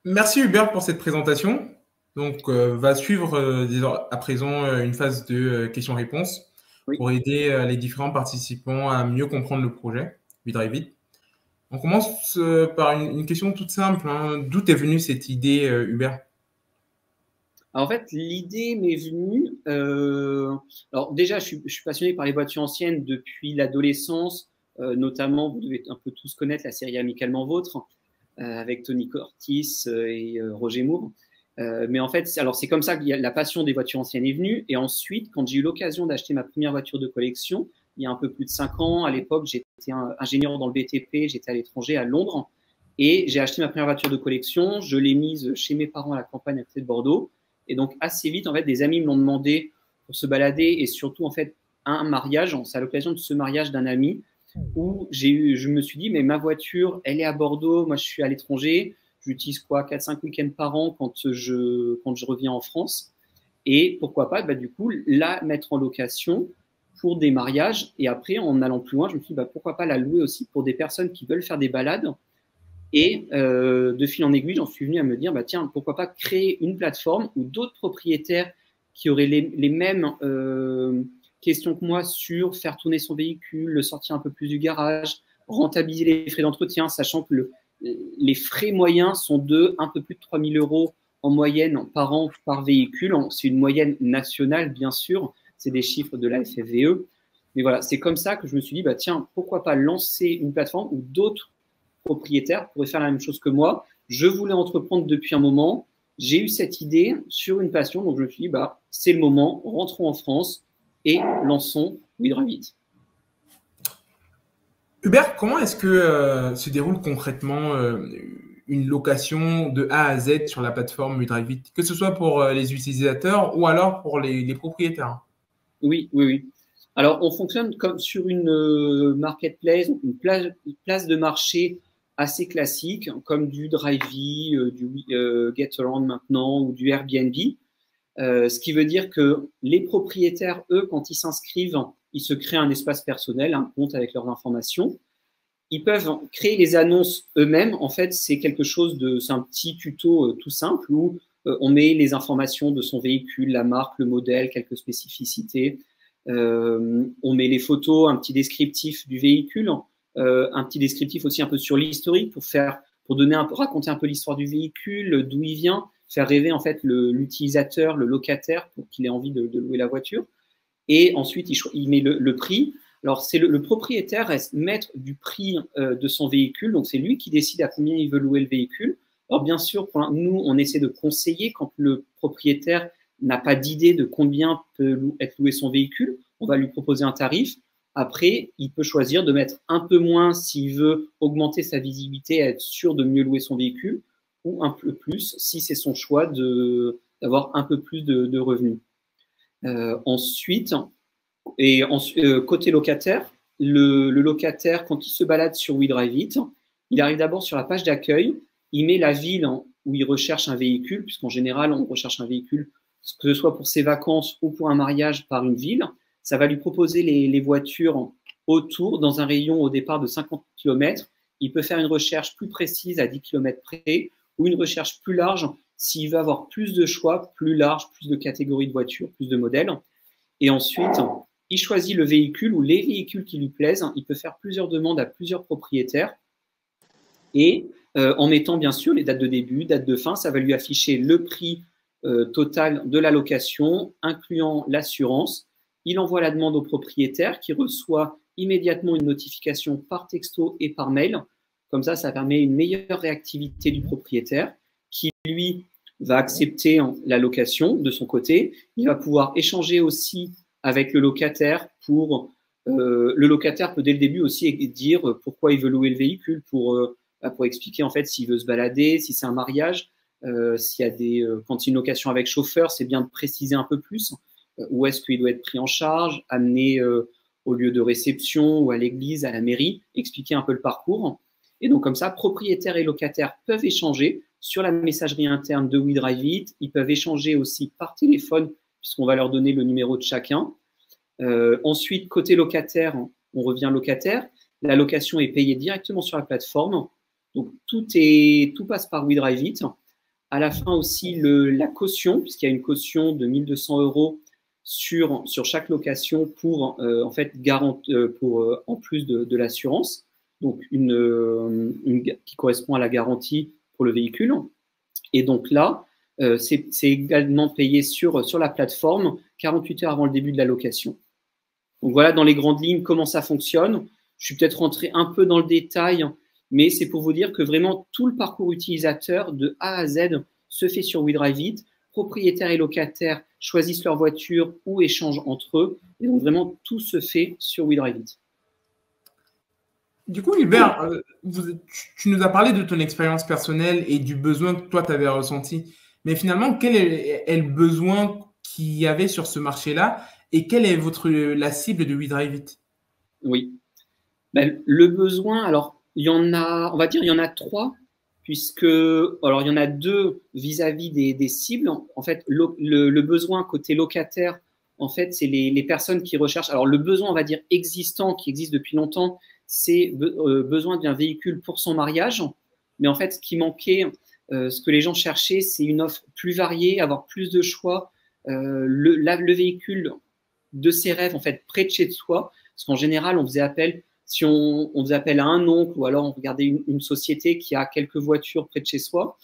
Merci Hubert pour cette présentation. Donc, va suivre à présent une phase de questions-réponses pour aider les différents participants à mieux comprendre le projet WeDriveIt. On commence par une question toute simple, hein. D'où est venue cette idée, Hubert? En fait, l'idée m'est venue. Alors déjà, je suis passionné par les voitures anciennes depuis l'adolescence, notamment, vous devez un peu tous connaître la série Amicalement Vôtre, avec Tony Curtis et Roger Moore. Mais en fait, alors c'est comme ça que la passion des voitures anciennes est venue. Et ensuite, quand j'ai eu l'occasion d'acheter ma première voiture de collection, il y a un peu plus de 5 ans, à l'époque, j'étais ingénieur dans le BTP, j'étais à l'étranger, à Londres, et j'ai acheté ma première voiture de collection. Je l'ai mise chez mes parents à la campagne à côté de Bordeaux. Et donc, assez vite, en fait, des amis me l'ont demandé pour se balader, et surtout, en fait, un mariage. C'est à l'occasion de ce mariage d'un ami où je me suis dit, mais ma voiture, elle est à Bordeaux, moi je suis à l'étranger, j'utilise quoi, 4-5 week-ends par an quand je reviens en France. Et pourquoi pas, du coup, la mettre en location pour des mariages. Et après, en allant plus loin, je me suis dit, pourquoi pas la louer aussi pour des personnes qui veulent faire des balades. Et de fil en aiguille, j'en suis venu à me dire, tiens, pourquoi pas créer une plateforme où d'autres propriétaires qui auraient les mêmes questions que moi sur faire tourner son véhicule, le sortir un peu plus du garage, rentabiliser les frais d'entretien, sachant que les frais moyens sont de un peu plus de 3 000 € en moyenne par an par véhicule. C'est une moyenne nationale, bien sûr, c'est des chiffres de la FFVE. Mais voilà, c'est comme ça que je me suis dit, tiens, pourquoi pas lancer une plateforme où d'autres propriétaires pourraient faire la même chose que moi. Je voulais entreprendre depuis un moment. J'ai eu cette idée sur une passion, donc je me suis dit, c'est le moment, rentrons en France et lançons WeDriveIt. Hubert, comment est-ce que se déroule concrètement une location de A à Z sur la plateforme WeDriveIt, que ce soit pour les utilisateurs ou alors pour les propriétaires? Oui. Alors, on fonctionne comme sur une marketplace, une place de marché assez classique, comme du Drivey, du Getaround maintenant ou du Airbnb. Ce qui veut dire que les propriétaires, eux, quand ils s'inscrivent, ils se créent un espace personnel, un compte avec leurs informations. Ils peuvent créer les annonces eux-mêmes. En fait, c'est un petit tuto tout simple où on met les informations de son véhicule, la marque, le modèle, quelques spécificités. On met les photos, un petit descriptif du véhicule, un petit descriptif aussi un peu sur l'historique pour raconter un peu l'histoire du véhicule, d'où il vient, faire rêver en fait l'utilisateur, le locataire pour qu'il ait envie de louer la voiture. Et ensuite, il met le prix. Alors, c'est le propriétaire reste maître du prix de son véhicule, donc c'est lui qui décide à combien il veut louer le véhicule. Alors, bien sûr, nous, on essaie de conseiller quand le propriétaire n'a pas d'idée de combien peut être loué son véhicule. On va lui proposer un tarif. Après, il peut choisir de mettre un peu moins s'il veut augmenter sa visibilité et être sûr de mieux louer son véhicule, ou un peu plus si c'est son choix d'avoir un peu plus de revenus. Ensuite, côté locataire, le locataire, quand il se balade sur WeDriveIt, il arrive d'abord sur la page d'accueil, il met la ville où il recherche un véhicule, puisqu'en général, on recherche un véhicule, que ce soit pour ses vacances ou pour un mariage par une ville. Ça va lui proposer les voitures autour, dans un rayon au départ de 50 km. Il peut faire une recherche plus précise à 10 km près, ou une recherche plus large s'il veut avoir plus de choix, plus large, plus de catégories de voitures, plus de modèles. Et ensuite, il choisit le véhicule ou les véhicules qui lui plaisent. Il peut faire plusieurs demandes à plusieurs propriétaires. Et en mettant bien sûr les dates de début, dates de fin, ça va lui afficher le prix total de la location, incluant l'assurance. Il envoie la demande au propriétaire qui reçoit immédiatement une notification par texto et par mail. Comme ça permet une meilleure réactivité du propriétaire qui, lui, va accepter la location de son côté. Il va pouvoir échanger aussi avec le locataire le locataire peut dès le début aussi dire pourquoi il veut louer le véhicule pour expliquer en fait s'il veut se balader, si c'est un mariage, s'il y a quand c'est une location avec chauffeur, c'est bien de préciser un peu plus où est-ce qu'il doit être pris en charge, amené au lieu de réception ou à l'église, à la mairie, expliquer un peu le parcours. Et donc comme ça, propriétaire et locataire peuvent échanger sur la messagerie interne de WeDriveIt. Ils peuvent échanger aussi par téléphone puisqu'on va leur donner le numéro de chacun. Ensuite, côté locataire, on revient locataire. La location est payée directement sur la plateforme. Donc, tout passe par WeDriveIt. À la fin aussi, la caution, puisqu'il y a une caution de 1 200 € sur chaque location pour, en fait, en plus de l'assurance, donc qui correspond à la garantie pour le véhicule. Et donc là, c'est également payé sur la plateforme 48 heures avant le début de la location. Donc voilà dans les grandes lignes comment ça fonctionne. Je suis peut-être rentré un peu dans le détail, mais c'est pour vous dire que vraiment tout le parcours utilisateur de A à Z se fait sur WeDriveIt. Propriétaires et locataires choisissent leur voiture ou échangent entre eux. Et donc vraiment tout se fait sur WeDriveIt. Du coup, Hubert, tu nous as parlé de ton expérience personnelle et du besoin que toi, tu avais ressenti. Mais finalement, quel est le besoin qu'il y avait sur ce marché-là et quelle est la cible de WeDriveIt? Oui. Ben, le besoin, alors, il y en a, on va dire, il y en a 3, puisque, alors, il y en a 2 vis-à-vis des cibles. En fait, le besoin côté locataire, en fait, c'est les personnes qui recherchent. Alors, le besoin, on va dire, existant, qui existe depuis longtemps, c'est besoin d'un véhicule pour son mariage. Mais en fait, ce qui manquait, ce que les gens cherchaient, c'est une offre plus variée, avoir plus de choix, le véhicule de ses rêves, en fait, près de chez soi. Parce qu'en général, on faisait appel, si on faisait appel à un oncle ou alors on regardait une société qui a quelques voitures près de chez soi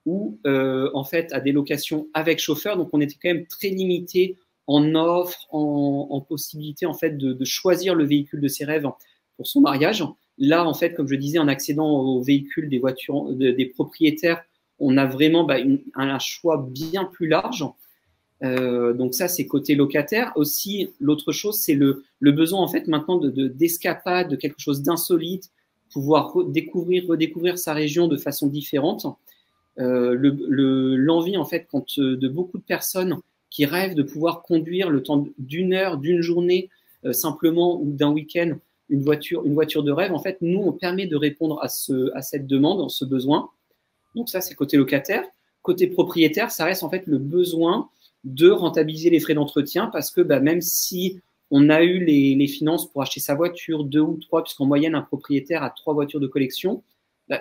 ou en fait à des locations avec chauffeur. Donc, on était quand même très limité en offre, en possibilité en fait de choisir le véhicule de ses rêves pour son mariage. Là, en fait, comme je disais, en accédant au véhicule des voitures des propriétaires, on a vraiment un choix bien plus large. Donc ça, c'est côté locataire. Aussi, l'autre chose, c'est le besoin en fait maintenant d'escapade, de quelque chose d'insolite, pouvoir redécouvrir sa région de façon différente. L'envie en fait de beaucoup de personnes qui rêvent de pouvoir conduire le temps d'une heure, d'une journée simplement ou d'un week-end une voiture de rêve. En fait, nous, on permet de répondre à cette demande, à ce besoin. Donc ça, c'est côté locataire. Côté propriétaire, ça reste en fait le besoin de rentabiliser les frais d'entretien parce que même si on a eu les finances pour acheter sa voiture, 2 ou 3, puisqu'en moyenne, un propriétaire a 3 voitures de collection,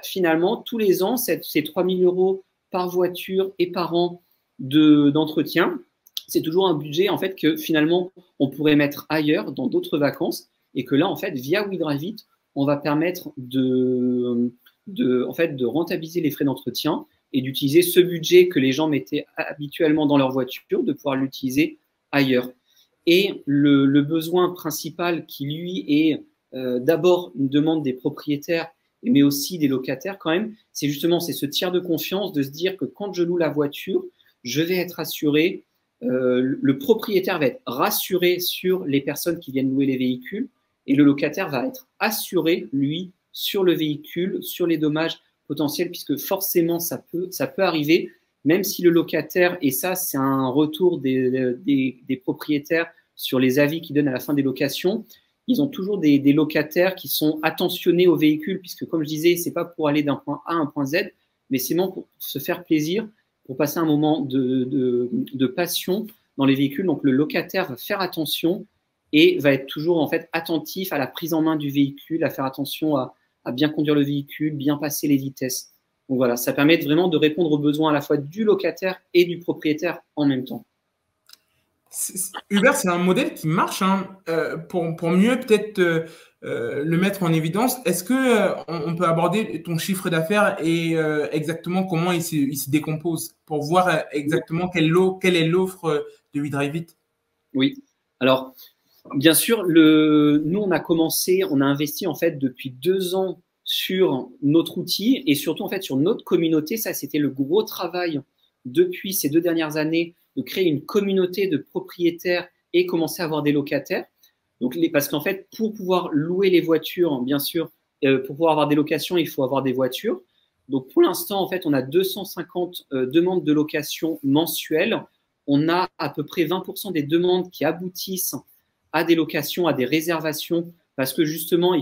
finalement, tous les ans, ces 3 000 € par voiture et par an d'entretien, c'est toujours un budget en fait que finalement, on pourrait mettre ailleurs dans d'autres vacances et que là, en fait, via WeDriveIt, on va permettre de rentabiliser les frais d'entretien et d'utiliser ce budget que les gens mettaient habituellement dans leur voiture, de pouvoir l'utiliser ailleurs. Et le besoin principal qui, lui, est d'abord une demande des propriétaires, mais aussi des locataires quand même, c'est ce tiers de confiance de se dire que quand je loue la voiture, je vais être assuré, le propriétaire va être rassuré sur les personnes qui viennent louer les véhicules et le locataire va être assuré, lui, sur le véhicule, sur les dommages potentiels, puisque forcément, ça peut arriver, même si le locataire, et ça, c'est un retour des propriétaires sur les avis qu'ils donnent à la fin des locations, ils ont toujours des locataires qui sont attentionnés au véhicule, puisque comme je disais, c'est pas pour aller d'un point A à un point Z, mais c'est vraiment pour se faire plaisir, pour passer un moment de passion dans les véhicules. Donc, le locataire va faire attention et va être toujours en fait attentif à la prise en main du véhicule, à faire attention à bien conduire le véhicule, bien passer les vitesses. Donc voilà, ça permet vraiment de répondre aux besoins à la fois du locataire et du propriétaire en même temps. Uber, c'est un modèle qui marche pour mieux peut-être le mettre en évidence. Est-ce qu'on peut aborder ton chiffre d'affaires et exactement comment il se décompose pour voir exactement quelle est l'offre de WeDriveIt? Oui, alors bien sûr, nous on a investi en fait depuis 2 ans sur notre outil et surtout en fait sur notre communauté. Ça, c'était le gros travail depuis ces 2 dernières années, de créer une communauté de propriétaires et commencer à avoir des locataires. Donc, parce qu'en fait, pour pouvoir louer les voitures, bien sûr, pour pouvoir avoir des locations, il faut avoir des voitures. Donc, pour l'instant, en fait, on a 250 demandes de location mensuelles. On a à peu près 20% des demandes qui aboutissent à des locations, à des réservations, parce que justement,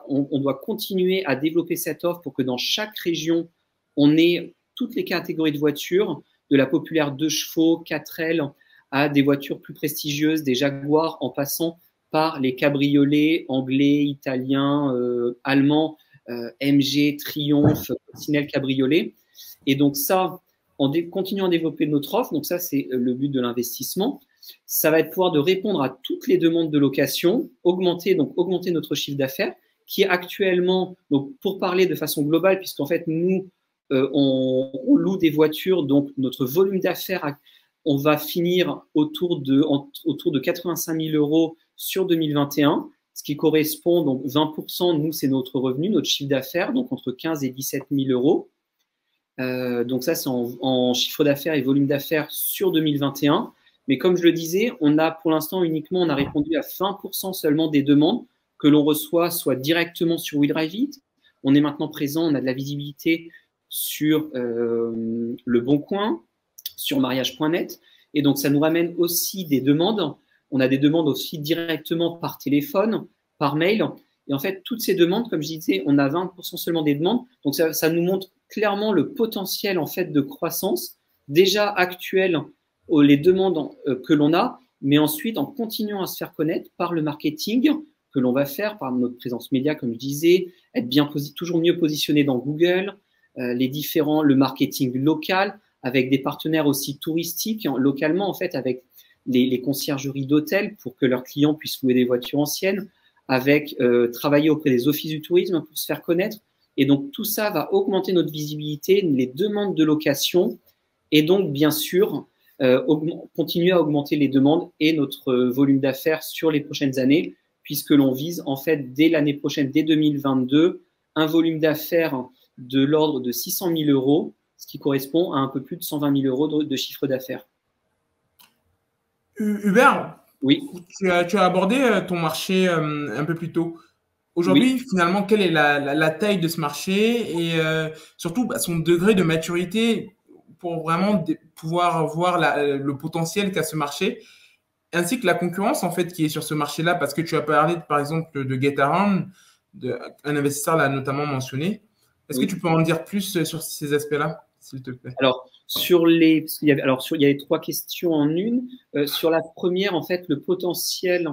on doit continuer à développer cette offre pour que dans chaque région, on ait toutes les catégories de voitures, de la populaire 2 chevaux, 4L, à des voitures plus prestigieuses, des Jaguars, en passant par les cabriolets anglais, italiens, allemands, MG, Triumph, Coccinelle Cabriolet. Et donc ça, en continuant à développer notre offre, donc ça c'est le but de l'investissement, ça va être pouvoir de répondre à toutes les demandes de location, augmenter notre chiffre d'affaires, qui est actuellement, donc pour parler de façon globale, puisqu'en fait nous, on loue des voitures, donc notre volume d'affaires, on va finir autour de 85 000 euros sur 2021, ce qui correspond, donc 20%, nous, c'est notre revenu, notre chiffre d'affaires, donc entre 15 et 17 000 euros. Donc ça, c'est en chiffre d'affaires et volume d'affaires sur 2021. Mais comme je le disais, on a pour l'instant uniquement, on a répondu à 20% seulement des demandes que l'on reçoit soit directement sur WeDriveIt. On est maintenant présent, on a de la visibilité sur Le Bon Coin, sur mariage.net. Et donc, ça nous ramène aussi des demandes. On a des demandes aussi directement par téléphone, par mail. Et en fait, toutes ces demandes, comme je disais, on a 20% seulement des demandes. Donc, ça nous montre clairement le potentiel en fait de croissance déjà actuel, les demandes que l'on a, mais ensuite en continuant à se faire connaître par le marketing que l'on va faire, par notre présence média, comme je disais, être toujours mieux positionné dans Google, le marketing local, avec des partenaires aussi touristiques, localement en fait, avec les conciergeries d'hôtels pour que leurs clients puissent louer des voitures anciennes, avec travailler auprès des offices du tourisme pour se faire connaître. Et donc, tout ça va augmenter notre visibilité, les demandes de location et donc, bien sûr, continuer à augmenter les demandes et notre volume d'affaires sur les prochaines années, puisque l'on vise, en fait, dès l'année prochaine, dès 2022, un volume d'affaires de l'ordre de 600 000 euros, ce qui correspond à un peu plus de 120 000 euros de chiffre d'affaires. Hubert, oui. Tu as abordé ton marché un peu plus tôt. Aujourd'hui, oui. Finalement, quelle est la taille de ce marché et surtout son degré de maturité pour vraiment pouvoir voir le potentiel qu'a ce marché, ainsi que la concurrence en fait qui est sur ce marché-là, parce que tu as parlé par exemple de GetAround, un investisseur l'a notamment mentionné. Est-ce que tu peux en dire plus sur ces aspects-là, s'il te plaît? Alors, il y avait 3 questions en une. Sur la première, en fait, le potentiel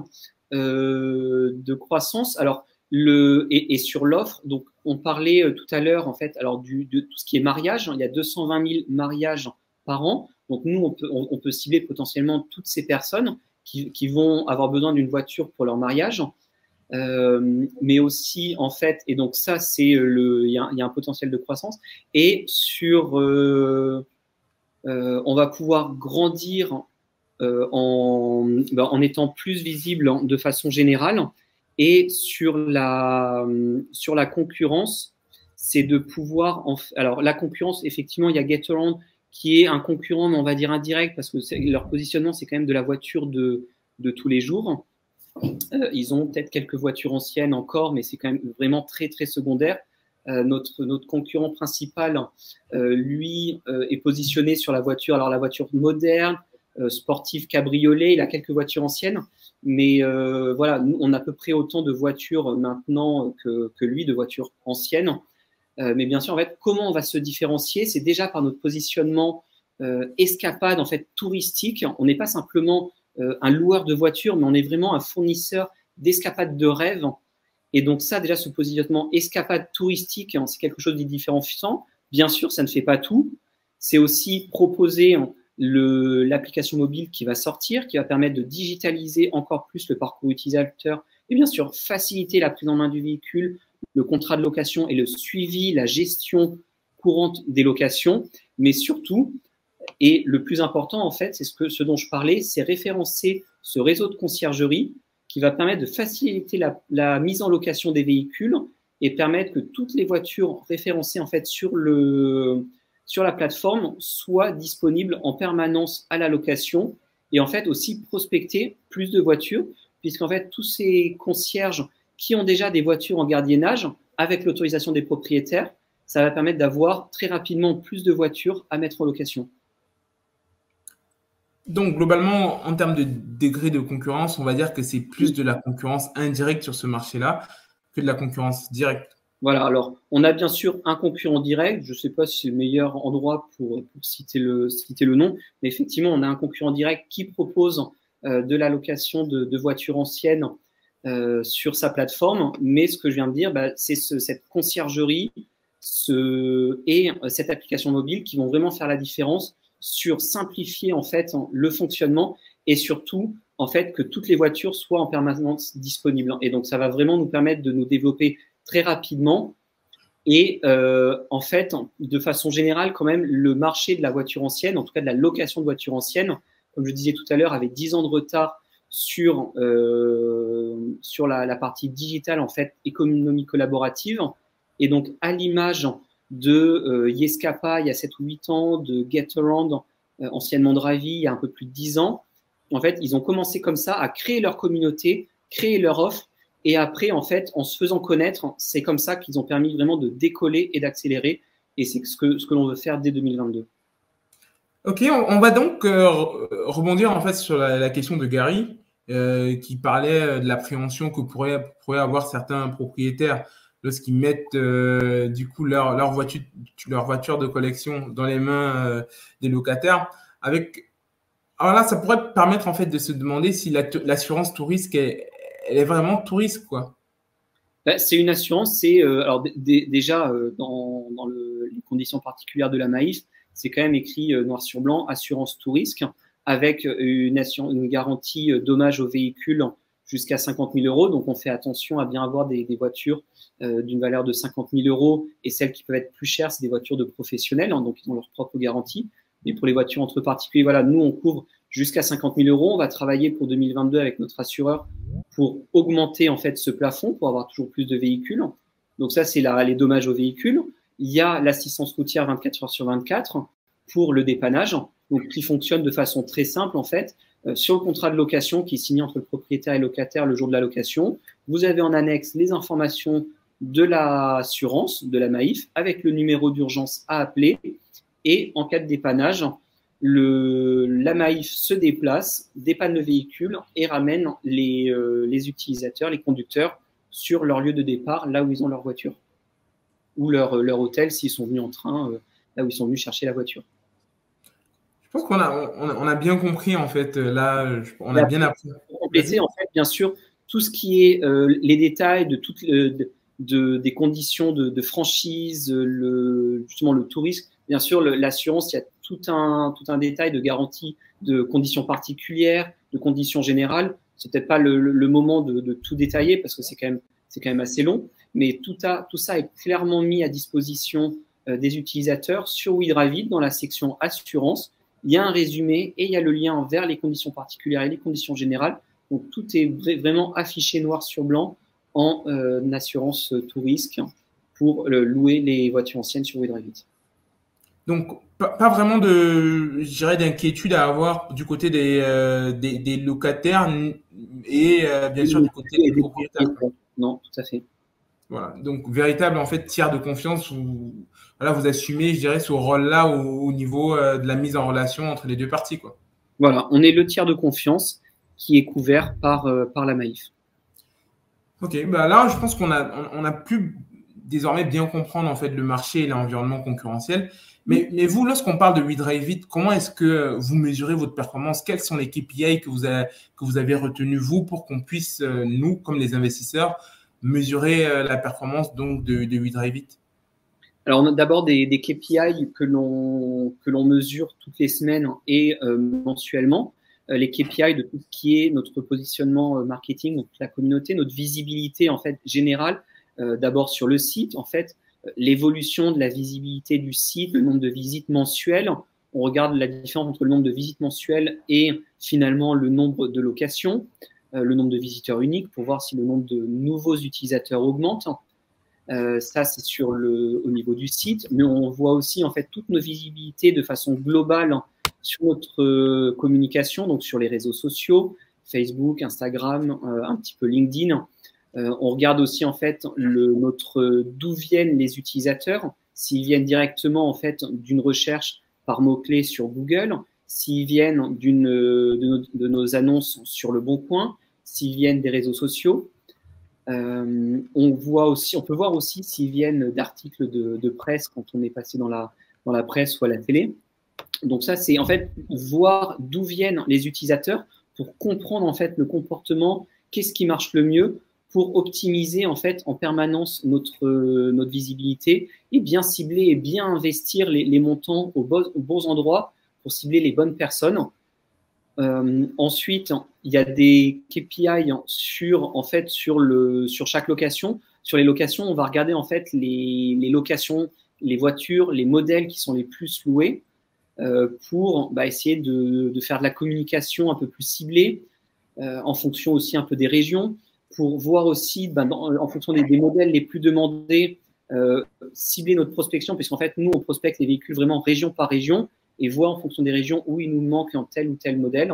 de croissance. Alors, et sur l'offre, donc on parlait tout à l'heure en fait, alors de tout ce qui est mariage. Il y a 220 000 mariages par an. Donc nous, on peut cibler potentiellement toutes ces personnes qui vont avoir besoin d'une voiture pour leur mariage. Mais aussi en fait, et donc ça c'est il y a un potentiel de croissance. Et sur on va pouvoir grandir en étant plus visible de façon générale. Et sur la concurrence, c'est de pouvoir… Alors, la concurrence, effectivement, il y a GetAround qui est un concurrent, on va dire indirect, parce que leur positionnement, c'est quand même de la voiture de tous les jours. Ils ont peut-être quelques voitures anciennes encore, mais c'est quand même vraiment très, très secondaire. Notre concurrent principal, lui, est positionné sur la voiture, alors la voiture moderne, sportive cabriolet, il a quelques voitures anciennes. Mais voilà, nous, on a à peu près autant de voitures maintenant que lui, de voitures anciennes. Mais bien sûr, en fait, comment on va se différencier? C'est déjà par notre positionnement escapade, en fait, touristique. On n'est pas simplement un loueur de voitures, mais on est vraiment un fournisseur d'escapades de rêve. Et donc ça, déjà, ce positionnement escapade touristique, c'est quelque chose de différenciant. Bien sûr, ça ne fait pas tout. C'est aussi proposer l'application mobile qui va sortir, qui va permettre de digitaliser encore plus le parcours utilisateur et bien sûr faciliter la prise en main du véhicule, le contrat de location et le suivi, la gestion courante des locations. Mais surtout, et le plus important en fait, c'est ce dont je parlais, c'est référencer ce réseau de conciergerie qui va permettre de faciliter la mise en location des véhicules et permettre que toutes les voitures référencées en fait sur la plateforme soient disponibles en permanence à la location et en fait aussi prospecter plus de voitures, puisqu'en fait tous ces concierges qui ont déjà des voitures en gardiennage, avec l'autorisation des propriétaires, ça va permettre d'avoir très rapidement plus de voitures à mettre en location. Donc globalement, en termes de degré de concurrence, on va dire que c'est plus de la concurrence indirecte sur ce marché-là que de la concurrence directe. Voilà, alors on a bien sûr un concurrent direct, je ne sais pas si c'est le meilleur endroit pour citer le nom, mais effectivement on a un concurrent direct qui propose de la location de voitures anciennes sur sa plateforme. Mais ce que je viens de dire, c'est cette conciergerie et cette application mobile qui vont vraiment faire la différence sur simplifier en fait le fonctionnement et surtout en fait que toutes les voitures soient en permanence disponibles. Et donc ça va vraiment nous permettre de nous développer très rapidement. Et en fait, de façon générale, quand même, le marché de la voiture ancienne, en tout cas de la location de voitures anciennes, comme je disais tout à l'heure, avait 10 ans de retard sur la partie digitale, en fait, économie collaborative. Et donc, à l'image de Yescapa, il y a 7 ou 8 ans, de Getaround, anciennement Drivey, il y a un peu plus de 10 ans, en fait, ils ont commencé comme ça à créer leur communauté, créer leur offre. Et après, en fait, en se faisant connaître, c'est comme ça qu'ils ont permis vraiment de décoller et d'accélérer. Et c'est ce que l'on veut faire dès 2022. Ok, on va donc rebondir en fait sur la question de Gary, qui parlait de l'appréhension que pourraient avoir certains propriétaires lorsqu'ils mettent du coup leur voiture de collection dans les mains des locataires. Alors là, ça pourrait permettre en fait de se demander si l'assurance tout risque elle est vraiment tout risque, quoi. C'est une assurance, alors déjà dans les conditions particulières de la Maïf, c'est quand même écrit noir sur blanc, assurance tout risque, avec une garantie dommage au véhicule jusqu'à 50 000 euros. Donc on fait attention à bien avoir des voitures d'une valeur de 50 000 euros, et celles qui peuvent être plus chères, c'est des voitures de professionnels, donc ils ont leur propre garantie. Mais pour les voitures entre particuliers, voilà, nous on couvre jusqu'à 50 000 euros. On va travailler pour 2022 avec notre assureur pour augmenter en fait ce plafond, pour avoir toujours plus de véhicules. Donc ça, c'est les dommages aux véhicules. Il y a l'assistance routière 24 heures sur 24 pour le dépannage, donc qui fonctionne de façon très simple en fait. Sur le contrat de location qui est signé entre le propriétaire et le locataire le jour de la location, vous avez en annexe les informations de l'assurance, de la Maïf, avec le numéro d'urgence à appeler. Et en cas de dépannage, la Maïf se déplace, dépanne le véhicule et ramène les utilisateurs, les conducteurs, sur leur lieu de départ, là où ils ont leur voiture. Ou leur hôtel, s'ils sont venus en train, là où ils sont venus chercher la voiture. Je pense qu'on a bien compris, en fait. Là, on a bien appris. Pour compléter, en fait, bien sûr, tout ce qui est les détails des conditions de franchise, justement le tourisme. Bien sûr, l'assurance, il y a tout un détail de garantie, de conditions particulières, de conditions générales. C'est peut-être pas le moment de tout détailler parce que c'est quand même assez long. Mais tout ça est clairement mis à disposition des utilisateurs sur WeDriveIt dans la section assurance. Il y a un résumé et il y a le lien vers les conditions particulières et les conditions générales. Donc, tout est vraiment affiché noir sur blanc en assurance tout risque pour louer les voitures anciennes sur WeDriveIt. Donc, pas vraiment d'inquiétude à avoir du côté des locataires et bien sûr du côté des propriétaires. Non, tout à fait. Voilà. Donc, véritable en fait tiers de confiance où voilà, vous assumez, je dirais, ce rôle-là au niveau de la mise en relation entre les deux parties, quoi. Voilà, on est le tiers de confiance qui est couvert par la Maïf. Ok, là, je pense qu'on a pu désormais bien comprendre en fait le marché et l'environnement concurrentiel. Mais vous, lorsqu'on parle de WeDriveIt, comment est-ce que vous mesurez votre performance? Quels sont les KPI que vous avez retenus, vous, pour qu'on puisse, nous, comme les investisseurs, mesurer la performance donc de WeDriveIt? Alors, on a d'abord des KPI que l'on mesure toutes les semaines et mensuellement. Les KPI de tout ce qui est notre positionnement marketing, donc la communauté, notre visibilité en fait générale. D'abord sur le site, en fait, l'évolution de la visibilité du site, le nombre de visites mensuelles. On regarde la différence entre le nombre de visites mensuelles et finalement le nombre de locations, le nombre de visiteurs uniques pour voir si le nombre de nouveaux utilisateurs augmente. Ça, c'est au niveau du site, mais on voit aussi en fait toutes nos visibilités de façon globale sur notre communication, donc sur les réseaux sociaux, Facebook, Instagram, un petit peu LinkedIn. On regarde aussi en fait d'où viennent les utilisateurs, s'ils viennent directement en fait d'une recherche par mots-clés sur Google, s'ils viennent de nos annonces sur Le Bon Coin, s'ils viennent des réseaux sociaux. On peut voir aussi s'ils viennent d'articles de presse quand on est passé dans la presse ou à la télé. Donc ça, c'est en fait voir d'où viennent les utilisateurs pour comprendre en fait le comportement qu'est-ce qui marche le mieux pour optimiser en fait en permanence notre visibilité et bien cibler et bien investir les montants aux bons endroits pour cibler les bonnes personnes. Ensuite, il y a des KPI sur chaque location. Sur les locations, on va regarder en fait les locations, les voitures, les modèles qui sont les plus loués pour essayer de faire de la communication un peu plus ciblée en fonction aussi un peu des régions, pour voir aussi en fonction des modèles les plus demandés, cibler notre prospection, puisqu'en fait, nous, on prospecte les véhicules vraiment région par région et voir en fonction des régions où il nous manque en tel ou tel modèle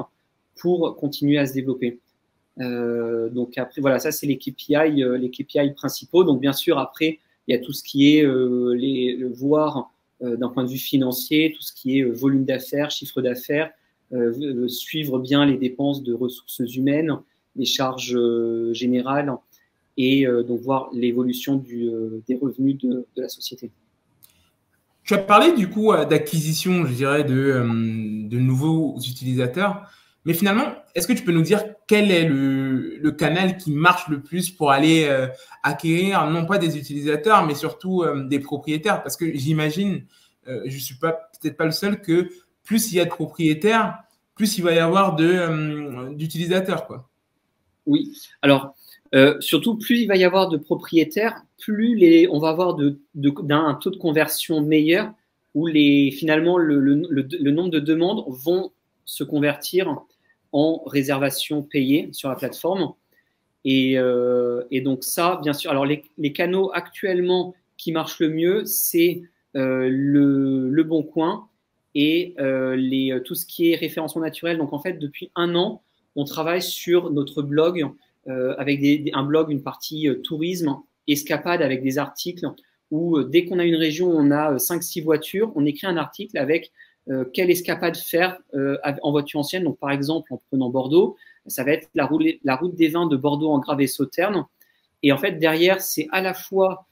pour continuer à se développer. Donc après, voilà, ça c'est les KPI principaux. Donc bien sûr, après, il y a tout ce qui est voir d'un point de vue financier, tout ce qui est volume d'affaires, chiffre d'affaires, suivre bien les dépenses de ressources humaines, les charges générales et donc voir l'évolution des revenus de la société. Tu as parlé du coup d'acquisition, je dirais, de nouveaux utilisateurs. Mais finalement, est-ce que tu peux nous dire quel est le canal qui marche le plus pour aller acquérir non pas des utilisateurs, mais surtout des propriétaires? Parce que j'imagine, je suis peut-être pas le seul, que plus il y a de propriétaires, plus il va y avoir d'utilisateurs, quoi. Oui. Alors, surtout, plus il va y avoir de propriétaires, plus on va avoir un taux de conversion meilleur, où finalement le nombre de demandes vont se convertir en réservation payée sur la plateforme. Et donc ça, bien sûr, alors les canaux actuellement qui marchent le mieux, c'est le Bon Coin et tout ce qui est référencement naturel. Donc en fait, depuis 1 an, on travaille sur notre blog avec un blog, une partie tourisme, escapade avec des articles où dès qu'on a une région où on a 5-6 voitures, on écrit un article avec quelle escapade faire en voiture ancienne. Donc par exemple, en prenant Bordeaux, ça va être la route des vins de Bordeaux en Gravée-Sauterne. Et en fait, derrière, c'est à la fois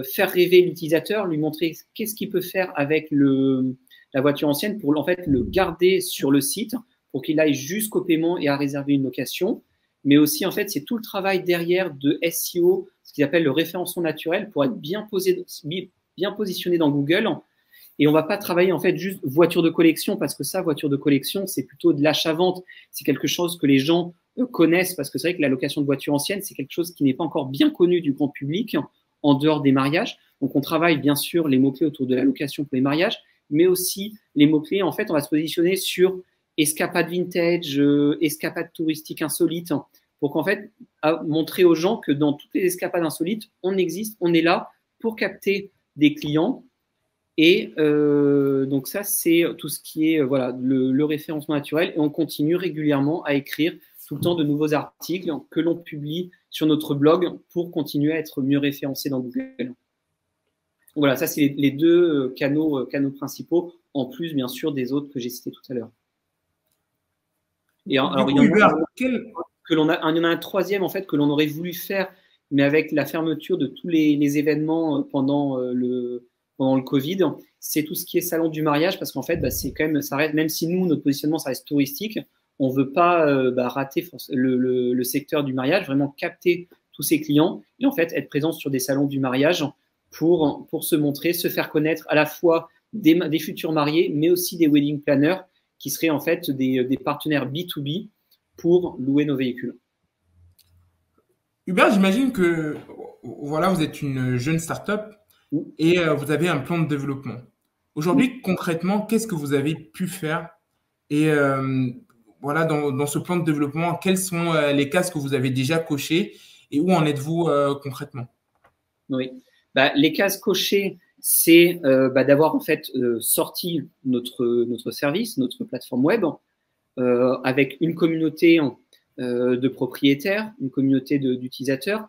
faire rêver l'utilisateur, lui montrer qu'est-ce qu'il peut faire avec la voiture ancienne pour en fait le garder sur le site pour qu'il aille jusqu'au paiement et à réserver une location. Mais aussi, en fait, c'est tout le travail derrière de SEO, ce qu'ils appellent le référencement naturel, pour être bien positionné dans Google. Et on va pas travailler en fait juste voiture de collection, parce que ça, voiture de collection, c'est plutôt de l'achat-vente. C'est quelque chose que les gens connaissent, parce que c'est vrai que la location de voiture ancienne, c'est quelque chose qui n'est pas encore bien connu du grand public en dehors des mariages. Donc, on travaille bien sûr les mots-clés autour de la location pour les mariages, mais aussi les mots-clés, en fait, on va se positionner sur escapade vintage, escapade touristique insolite, pour qu'en fait, montrer aux gens que dans toutes les escapades insolites, on existe, on est là pour capter des clients. Et donc ça, c'est tout ce qui est voilà, le référencement naturel. Et on continue régulièrement à écrire tout le temps de nouveaux articles que l'on publie sur notre blog pour continuer à être mieux référencé dans Google. Donc voilà, ça, c'est les 2 canaux principaux, en plus, bien sûr, des autres que j'ai cités tout à l'heure. Et alors, il y en a un 3e, en fait, que l'on aurait voulu faire, mais avec la fermeture de tous les événements pendant le Covid, c'est tout ce qui est salon du mariage, parce qu'en fait, c'est quand même, ça reste, même si nous, notre positionnement, ça reste touristique, on veut pas rater le secteur du mariage, vraiment capter tous ces clients et en fait être présent sur des salons du mariage pour se montrer, se faire connaître à la fois des futurs mariés, mais aussi des wedding planners qui seraient en fait des partenaires B2B pour louer nos véhicules. Hubert, j'imagine que voilà, vous êtes une jeune start-up et vous avez un plan de développement. Aujourd'hui, concrètement, qu'est-ce que vous avez pu faire? Et voilà, dans ce plan de développement, quelles sont les cases que vous avez déjà cochées et où en êtes-vous concrètement? Oui, les cases cochées, c'est d'avoir en fait sorti notre service, notre plateforme web, avec une communauté de propriétaires, une communauté d'utilisateurs.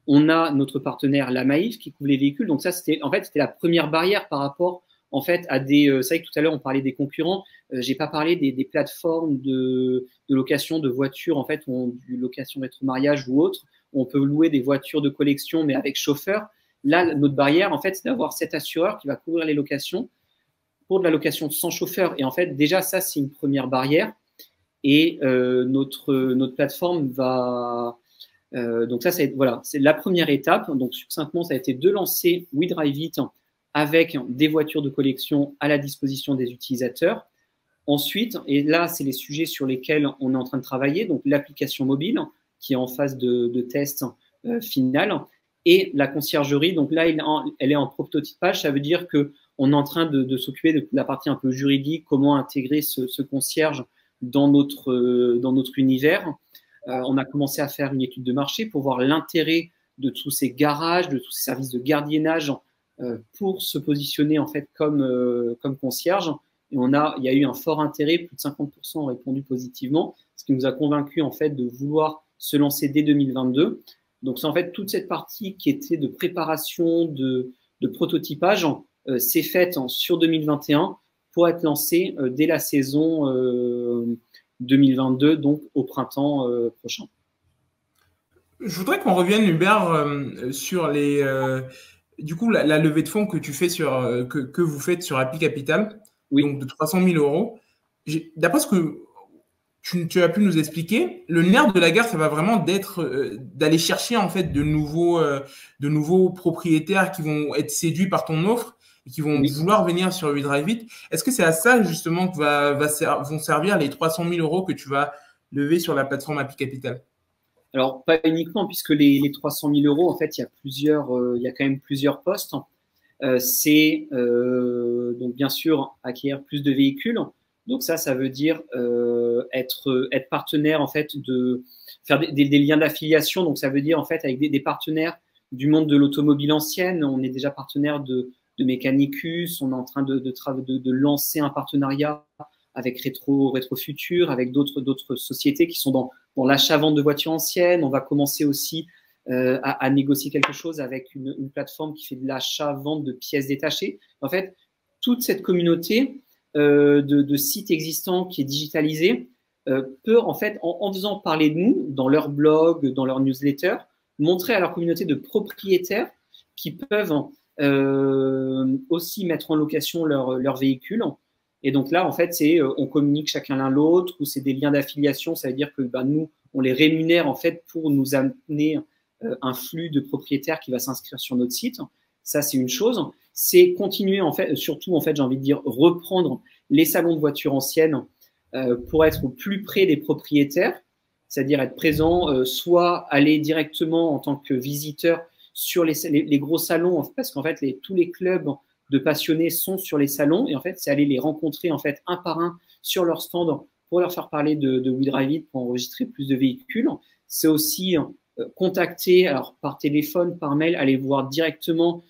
On a notre partenaire La Maïf qui couvre les véhicules. Donc ça, c'était la première barrière par rapport en fait à c'est vrai que tout à l'heure on parlait des concurrents. J'ai pas parlé des plateformes de location de voitures en fait, du location rétro-mariage ou autre. On peut louer des voitures de collection mais avec chauffeur. Là, notre barrière en fait, c'est d'avoir cet assureur qui va couvrir les locations pour de la location sans chauffeur. Et en fait, déjà ça, c'est une première barrière. Et notre plateforme va… donc ça, voilà, c'est la première étape. Donc succinctement, ça a été de lancer WeDriveIt avec des voitures de collection à la disposition des utilisateurs. Ensuite, et là, c'est les sujets sur lesquels on est en train de travailler, donc l'application mobile qui est en phase de test final et la conciergerie. Donc là, elle est en prototypage. Ça veut dire qu'on est en train de s'occuper de la partie un peu juridique, comment intégrer ce concierge dans notre univers. On a commencé à faire une étude de marché pour voir l'intérêt de tous ces garages, de tous ces services de gardiennage pour se positionner en fait comme concierge. Et il y a eu un fort intérêt, plus de 50% ont répondu positivement, ce qui nous a convaincu en fait de vouloir se lancer dès 2022. Donc c'est en fait toute cette partie qui était de préparation, de prototypage, s'est faite sur 2021 pour être lancée dès la saison 2022, donc au printemps prochain. Je voudrais qu'on revienne, Hubert, sur du coup, la levée de fonds que tu fais que vous faites sur Happy Capital, oui. Donc de 300 000 euros. D'après ce que tu as pu nous expliquer, le nerf de la guerre, ça va vraiment d'aller chercher en fait de nouveaux propriétaires qui vont être séduits par ton offre et qui vont vouloir venir sur WeDriveIt. Est-ce que c'est à ça justement que vont servir les 300 000 euros que tu vas lever sur la plateforme Happy Capital? Alors, pas uniquement, puisque les 300 000 euros, en fait, il y a quand même plusieurs postes. C'est donc bien sûr acquérir plus de véhicules. Donc ça veut dire être partenaire, en fait, faire des liens d'affiliation. Donc ça veut dire, en fait, avec des partenaires du monde de l'automobile ancienne. On est déjà partenaire de Mechanicus. On est en train de lancer un partenariat avec Rétro Futur, avec d'autres sociétés qui sont dans l'achat-vente de voitures anciennes. On va commencer aussi à négocier quelque chose avec une plateforme qui fait de l'achat-vente de pièces détachées. En fait, toute cette communauté de sites existants qui est digitalisée peut, en fait, en faisant parler de nous dans leur blog, dans leur newsletter, montrer à leur communauté de propriétaires qui peuvent aussi mettre en location leur véhicule. Et donc là, en fait, on communique chacun l'un l'autre, ou c'est des liens d'affiliation. Ça veut dire que nous, on les rémunère en fait pour nous amener un flux de propriétaires qui va s'inscrire sur notre site. Ça, c'est une chose. C'est continuer en fait, surtout en fait, j'ai envie de dire reprendre les salons de voitures anciennes pour être au plus près des propriétaires, c'est-à-dire être présent, soit aller directement en tant que visiteur sur les gros salons, parce qu'en fait, tous les clubs de passionnés sont sur les salons, et en fait, c'est aller les rencontrer en fait un par un sur leur stand pour leur faire parler de WeDriveIt pour enregistrer plus de véhicules. C'est aussi contacter, alors par téléphone, par mail, aller voir directement,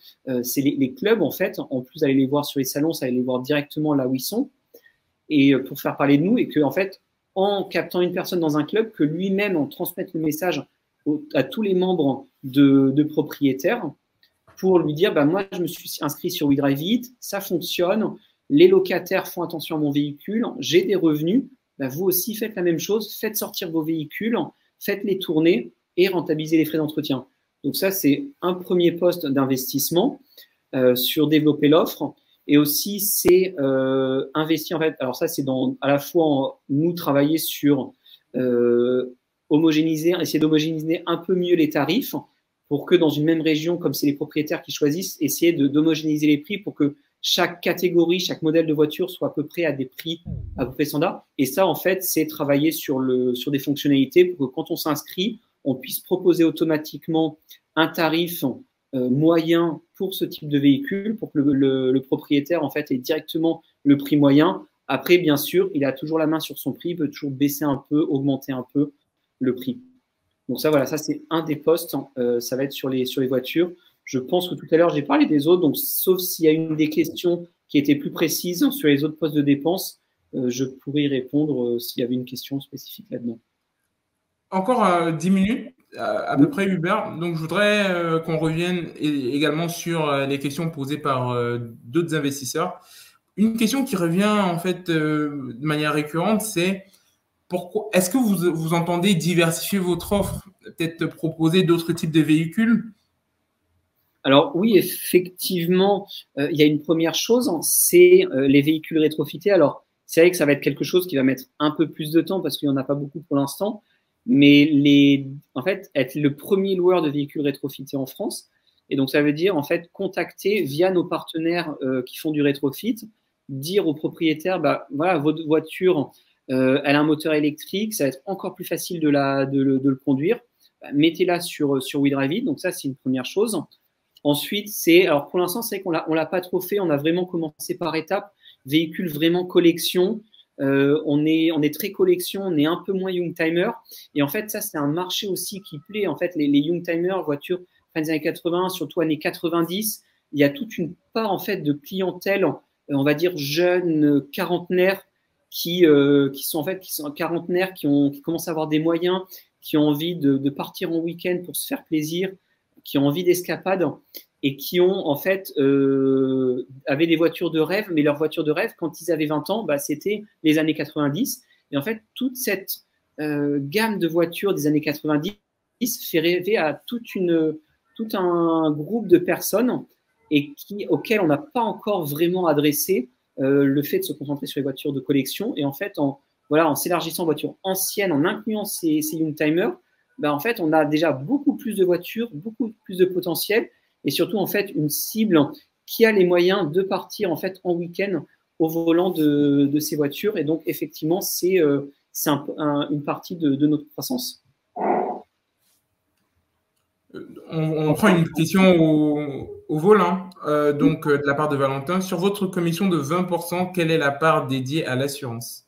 c'est les clubs en fait, en plus d'aller les voir sur les salons, c'est aller les voir directement là où ils sont, et pour faire parler de nous, et que en fait, en captant une personne dans un club, que lui-même en transmette le message à tous les membres de propriétaires, pour lui dire, moi, je me suis inscrit sur WeDriveIt, ça fonctionne, les locataires font attention à mon véhicule, j'ai des revenus, vous aussi faites la même chose, faites sortir vos véhicules, faites-les tourner et rentabilisez les frais d'entretien. Donc ça, c'est un premier poste d'investissement sur développer l'offre. Et aussi, c'est investir en fait. Alors ça, c'est à la fois nous travailler sur essayer d'homogénéiser un peu mieux les tarifs pour que dans une même région, comme c'est les propriétaires qui choisissent, essayer d'homogénéiser les prix pour que chaque catégorie, chaque modèle de voiture soit à peu près à des prix à peu près standards. Et ça, en fait, c'est travailler sur des fonctionnalités pour que quand on s'inscrit, on puisse proposer automatiquement un tarif moyen pour ce type de véhicule, pour que le propriétaire, en fait, ait directement le prix moyen. Après, bien sûr, il a toujours la main sur son prix, il peut toujours baisser un peu, augmenter un peu le prix. Donc ça, voilà, ça c'est un des postes, ça va être sur les voitures. Je pense que tout à l'heure, j'ai parlé des autres, donc sauf s'il y a une des questions qui était plus précise sur les autres postes de dépenses, je pourrais y répondre s'il y avait une question spécifique là-dedans. Encore 10 minutes à peu près, Hubert. Donc, je voudrais qu'on revienne également sur les questions posées par d'autres investisseurs. Une question qui revient en fait de manière récurrente, c'est est-ce que vous entendez diversifier votre offre, peut-être proposer d'autres types de véhicules? Alors oui, effectivement, il y a une première chose, c'est les véhicules rétrofités. Alors, C'est vrai que ça va être quelque chose qui va mettre un peu plus de temps parce qu'il n'y en a pas beaucoup pour l'instant. Mais en fait, être le premier loueur de véhicules rétrofités en France. Et donc, ça veut dire, en fait, contacter via nos partenaires qui font du rétrofit, dire aux propriétaires, bah, voilà, votre voiture, elle a un moteur électrique, ça va être encore plus facile de le conduire. Bah, mettez-la sur WeDriveIt. Donc, ça, c'est une première chose. Ensuite, alors pour l'instant, c'est vrai qu'on l'a pas trop fait. On a vraiment commencé par étapes. Véhicules vraiment collection. On est très collection, on est un peu moins Youngtimer. Et en fait, ça, c'est un marché aussi qui plaît. En fait, les Youngtimer, voitures fin des années 80, surtout années 90, il y a toute une part en fait de clientèle, on va dire jeunes, quarantenaires, qui sont quarantenaires, qui commencent à avoir des moyens, qui ont envie de partir en week-end pour se faire plaisir, qui ont envie d'escapade et qui ont en fait avaient des voitures de rêve, mais leurs voitures de rêve, quand ils avaient 20 ans, bah, c'était les années 90. Et en fait, toute cette gamme de voitures des années 90 fait rêver à tout un groupe de personnes et auxquelles on n'a pas encore vraiment adressé le fait de se concentrer sur les voitures de collection. Et en fait, en s'élargissant aux voitures anciennes, en incluant ces Youngtimers, bah, en fait, on a déjà beaucoup plus de voitures, beaucoup plus de potentiel et surtout, en fait, une cible qui a les moyens de partir en fait en week-end au volant de ces voitures. Et donc, effectivement, c'est une partie de notre croissance. On prend une question au vol, hein. Donc de la part de Valentin. Sur votre commission de 20%, quelle est la part dédiée à l'assurance?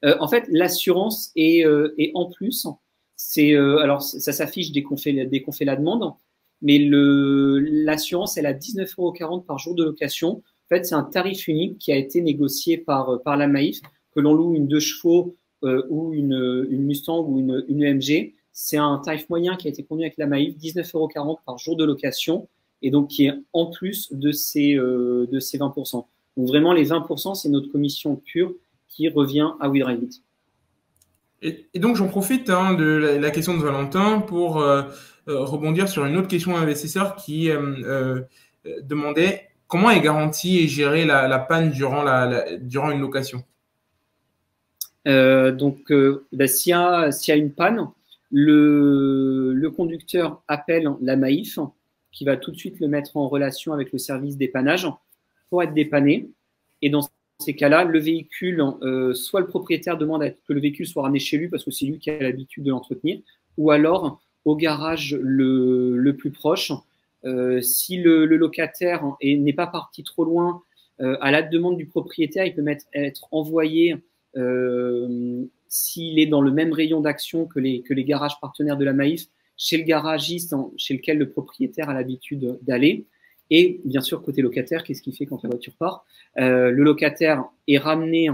En fait, l'assurance est en plus. Alors, ça s'affiche dès qu'on fait la demande, mais l'assurance, elle a 19,40 € par jour de location. En fait, c'est un tarif unique qui a été négocié par la Maïf, que l'on loue une 2 chevaux ou une Mustang ou une EMG. C'est un tarif moyen qui a été convenu avec la Maïf, 19,40 € par jour de location, et donc qui est en plus de ces 20%. Donc vraiment, les 20%, c'est notre commission pure qui revient à WeDriveIt. Et donc, j'en profite de la question de Valentin pour rebondir sur une autre question d'investisseur qui demandait comment est garantie et gérée la panne durant une location. S'il y a une panne, le conducteur appelle la Maïf qui va tout de suite le mettre en relation avec le service dépannage pour être dépanné. Et dans ces cas-là, le véhicule, soit le propriétaire demande que le véhicule soit ramené chez lui parce que c'est lui qui a l'habitude de l'entretenir, ou alors au garage le plus proche. Si le locataire n'est pas parti trop loin, à la demande du propriétaire, il peut être envoyé s'il est dans le même rayon d'action que les garages partenaires de la Maïf, chez le garagiste chez lequel le propriétaire a l'habitude d'aller. Et bien sûr, côté locataire, qu'est-ce qu'il fait quand la voiture part? Le locataire est ramené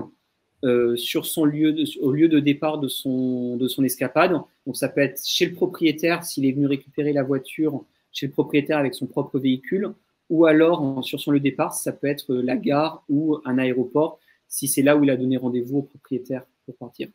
sur au lieu de départ de son escapade. Donc, ça peut être chez le propriétaire s'il est venu récupérer la voiture chez le propriétaire avec son propre véhicule, ou alors sur son lieu de départ, ça peut être la gare ou un aéroport si c'est là où il a donné rendez-vous au propriétaire pour partir.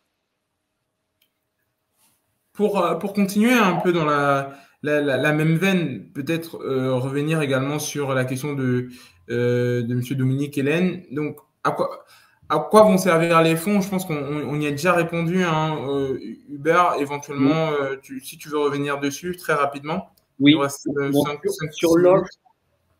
Pour continuer un peu dans la même veine, peut-être revenir également sur la question de M. Dominique Hélène. Donc, à quoi vont servir les fonds? Je pense qu'on y a déjà répondu. Hubert, éventuellement, si tu veux revenir dessus très rapidement. Oui. Sur l'offre,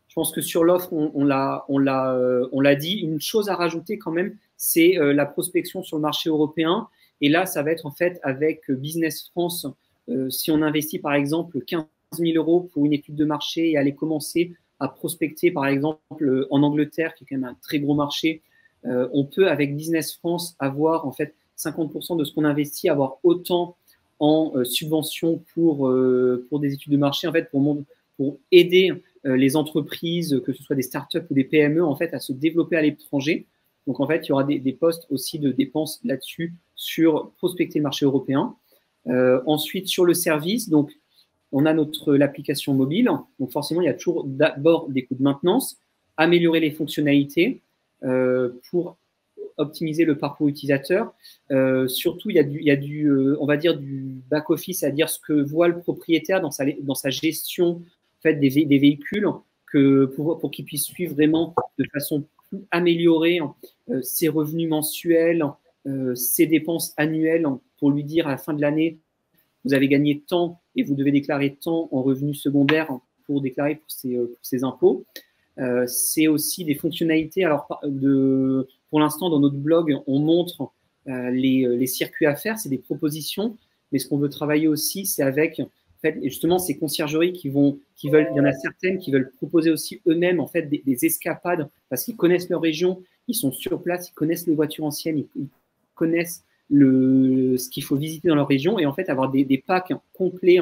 je pense que sur l'offre, on l'a dit. Une chose à rajouter quand même, c'est la prospection sur le marché européen. Et là, ça va être en fait avec Business France. Si on investit par exemple 15 000 € pour une étude de marché et aller commencer à prospecter par exemple en Angleterre, qui est quand même un très gros marché, on peut avec Business France avoir en fait 50% de ce qu'on investit, avoir autant en subvention pour des études de marché, en fait pour aider les entreprises, que ce soit des startups ou des PME, en fait à se développer à l'étranger. Donc, en fait, il y aura des postes aussi de dépenses là-dessus sur prospecter le marché européen. Ensuite, sur le service, donc, on a l'application mobile. Donc, forcément, il y a toujours d'abord des coûts de maintenance, améliorer les fonctionnalités pour optimiser le parcours utilisateur. Surtout, il y a on va dire, du back-office, c'est-à-dire ce que voit le propriétaire dans sa gestion en fait, des véhicules, pour qu'il puisse suivre vraiment de façon améliorer ses revenus mensuels, ses dépenses annuelles pour lui dire à la fin de l'année, vous avez gagné tant et vous devez déclarer tant en revenus secondaires pour déclarer pour ses impôts. C'est aussi des fonctionnalités. Alors, pour l'instant, dans notre blog, on montre les circuits à faire, c'est des propositions, mais ce qu'on veut travailler aussi, c'est avec en fait, justement ces conciergeries qui veulent, il y en a certaines qui veulent proposer aussi eux-mêmes en fait des escapades parce qu'ils connaissent leur région, ils sont sur place, ils connaissent les voitures anciennes, ils connaissent ce qu'il faut visiter dans leur région et en fait avoir des packs complets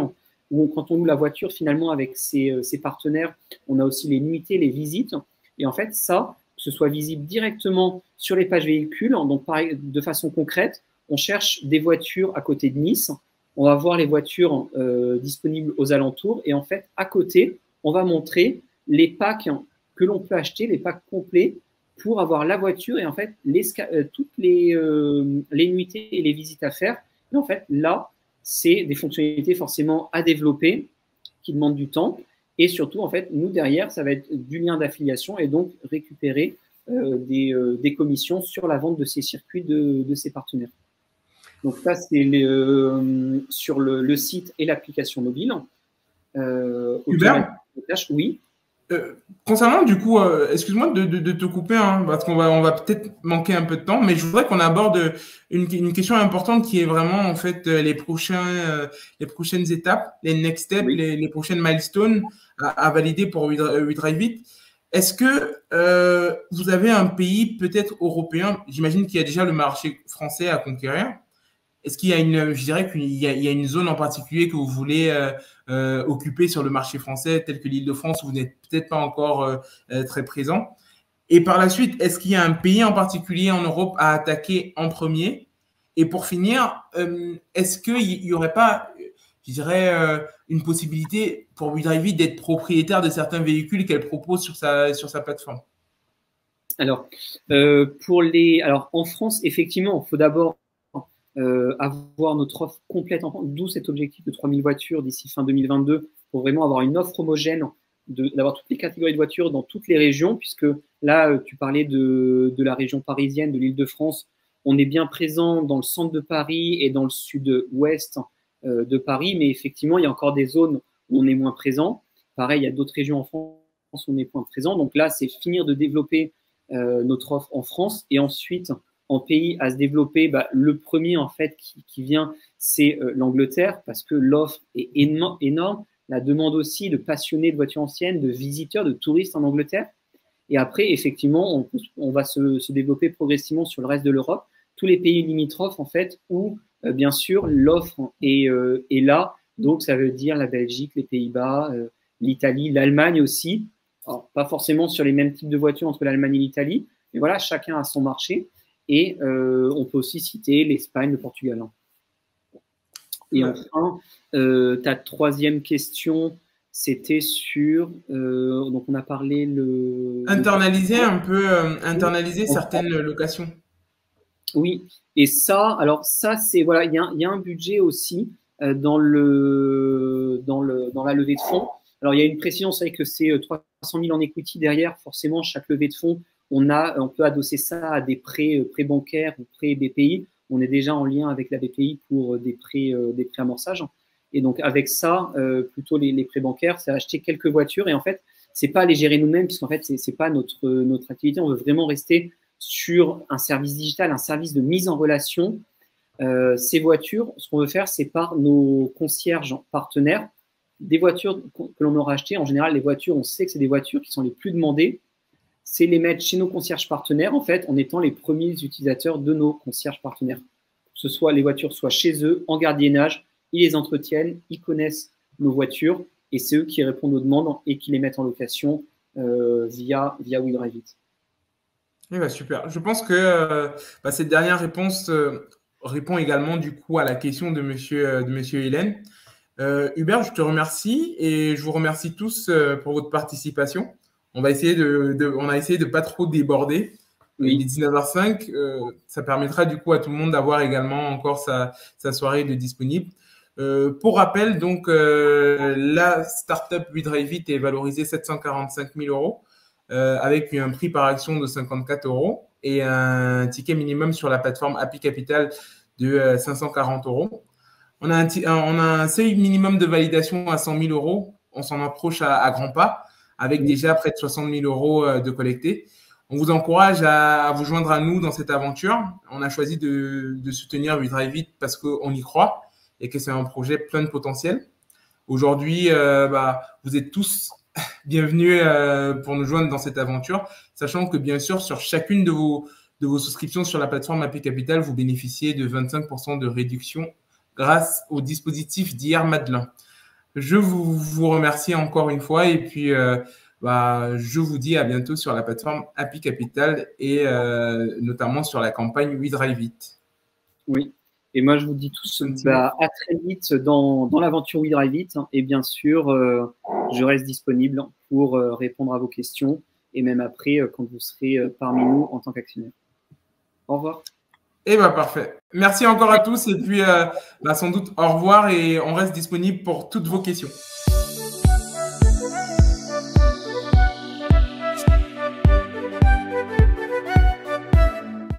où quand on loue la voiture finalement avec ses partenaires, on a aussi les nuitées, les visites et en fait ça, que ce soit visible directement sur les pages véhicules, donc pareil, de façon concrète, on cherche des voitures à côté de Nice, on va voir les voitures disponibles aux alentours et en fait à côté, on va montrer les packs que l'on peut acheter, les packs complets pour avoir la voiture et en fait toutes les nuitées et les visites à faire. Et en fait, là, c'est des fonctionnalités forcément à développer qui demandent du temps. Et surtout, en fait, nous, derrière, ça va être du lien d'affiliation et donc récupérer des commissions sur la vente de ces circuits de ces partenaires. Donc ça, c'est sur le site et l'application mobile. Hubert, oui. Concernant du coup, excuse-moi de te couper, hein, parce on va peut-être manquer un peu de temps, mais je voudrais qu'on aborde une question importante qui est vraiment en fait les prochaines étapes, les next steps, oui. les prochaines milestones à valider pour WeDriveIt. Est-ce que vous avez un pays peut-être européen? J'imagine qu'il y a déjà le marché français à conquérir. Est-ce qu'il y a je dirais qu'il y a une zone en particulier que vous voulez occuper sur le marché français, tel que l'Île-de-France, où vous n'êtes peut-être pas encore très présent? Et par la suite, est-ce qu'il y a un pays en particulier en Europe à attaquer en premier? Et pour finir, est-ce qu'il n'y aurait pas, je dirais, une possibilité pour WeDriveIt d'être propriétaire de certains véhicules qu'elle propose sur sa plateforme? Alors, en France, effectivement, il faut d'abord avoir notre offre complète en France, d'où cet objectif de 3000 voitures d'ici fin 2022 pour vraiment avoir une offre homogène, d'avoir toutes les catégories de voitures dans toutes les régions, puisque là, tu parlais de la région parisienne, de l'Île-de-France. On est bien présent dans le centre de Paris et dans le sud-ouest de Paris, mais effectivement, il y a encore des zones où on est moins présent. Pareil, il y a d'autres régions en France où on est moins présent. Donc là, c'est finir de développer notre offre en France et ensuite en pays à se développer, le premier en fait qui vient, c'est l'Angleterre parce que l'offre est énorme. La demande aussi de passionnés de voitures anciennes, de visiteurs, de touristes en Angleterre. Et après, effectivement, on va se développer progressivement sur le reste de l'Europe, tous les pays limitrophes en fait, où bien sûr l'offre est là. Donc ça veut dire la Belgique, les Pays-Bas, l'Italie, l'Allemagne aussi. Alors, pas forcément sur les mêmes types de voitures entre l'Allemagne et l'Italie, mais voilà, chacun a son marché. Et on peut aussi citer l'Espagne, le Portugal. Et enfin, ta troisième question, c'était sur… donc, on a parlé internaliser un peu, internaliser certaines locations. Oui, et ça, alors ça, c'est… Voilà, il y a un budget aussi dans la levée de fonds. Alors, il y a une précision, c'est que c'est 300 000 en equity derrière. Forcément, chaque levée de fonds, on peut adosser ça à des prêts bancaires ou prêts BPI. On est déjà en lien avec la BPI pour des prêts amorçage. Et donc, avec ça, plutôt les prêts bancaires, c'est acheter quelques voitures. Et en fait, c'est pas les gérer nous-mêmes, puisqu'en fait, c'est pas notre activité. On veut vraiment rester sur un service digital, un service de mise en relation. Ces voitures, ce qu'on veut faire, c'est par nos concierges partenaires, des voitures que l'on aura achetées. En général, les voitures, on sait que c'est des voitures qui sont les plus demandées. C'est les mettre chez nos concierges partenaires, en fait, en étant les premiers utilisateurs de nos concierges partenaires. Que ce soit les voitures soient chez eux, en gardiennage, ils les entretiennent, ils connaissent nos voitures et c'est eux qui répondent aux demandes et qui les mettent en location via WeDriveIt. Eh super. Je pense que cette dernière réponse répond également du coup à la question de monsieur Hélène. Hubert, je te remercie et je vous remercie tous pour votre participation. On a essayé de pas trop déborder. Oui. Il est 19h05. Ça permettra du coup à tout le monde d'avoir également encore sa soirée de disponible. Pour rappel, donc, la startup WeDriveIt est valorisée 745 000 €. avec un prix par action de 54 € et un ticket minimum sur la plateforme Happy Capital de 540 €. On a un seuil minimum de validation à 100 000 €. On s'en approche à grands pas avec déjà près de 60 000 € de collectés. On vous encourage à vous joindre à nous dans cette aventure. On a choisi de soutenir WeDriveIt parce qu'on y croit et que c'est un projet plein de potentiel. Aujourd'hui, vous êtes tous bienvenus pour nous joindre dans cette aventure, sachant que bien sûr, sur chacune de vos souscriptions sur la plateforme Happy Capital, vous bénéficiez de 25% de réduction grâce au dispositif d'IR Madelin. Je vous remercie encore une fois et puis je vous dis à bientôt sur la plateforme Happy Capital et notamment sur la campagne WeDriveIt. Oui, et moi je vous dis tous à très vite dans l'aventure WeDriveIt et bien sûr je reste disponible pour répondre à vos questions et même après quand vous serez parmi nous en tant qu'actionnaire. Au revoir. Eh bien, parfait. Merci encore à tous et puis sans doute au revoir et on reste disponible pour toutes vos questions.